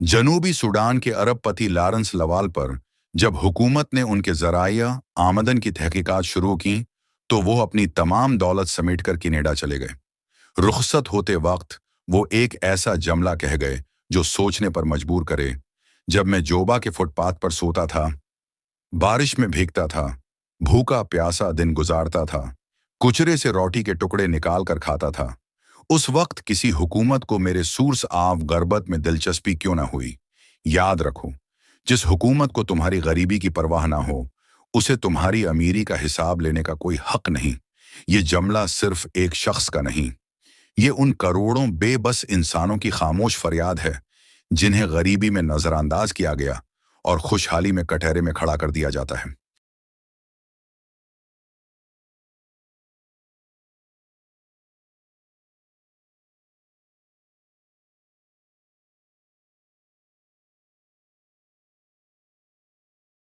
جنوبی سوڈان کے ارب پتی لارنس لوال پر جب حکومت نے ان کے ذرائع آمدن کی تحقیقات شروع کی تو وہ اپنی تمام دولت سمیٹ کر کینیڈا چلے گئے۔ رخصت ہوتے وقت وہ ایک ایسا جملہ کہہ گئے جو سوچنے پر مجبور کرے۔ جب میں جوبا کے فٹ پاتھ پر سوتا تھا، بارش میں بھیگتا تھا، بھوکا پیاسا دن گزارتا تھا، کچرے سے روٹی کے ٹکڑے نکال کر کھاتا تھا، اس وقت کسی حکومت کو میرے سورس آف غربت میں دلچسپی کیوں نہ ہوئی؟ یاد رکھو، جس حکومت کو تمہاری غریبی کی پرواہ نہ ہو، اسے تمہاری امیری کا حساب لینے کا کوئی حق نہیں۔ یہ جملہ صرف ایک شخص کا نہیں، یہ ان کروڑوں بے بس انسانوں کی خاموش فریاد ہے جنہیں غریبی میں نظر انداز کیا گیا اور خوشحالی میں کٹہرے میں کھڑا کر دیا جاتا ہے۔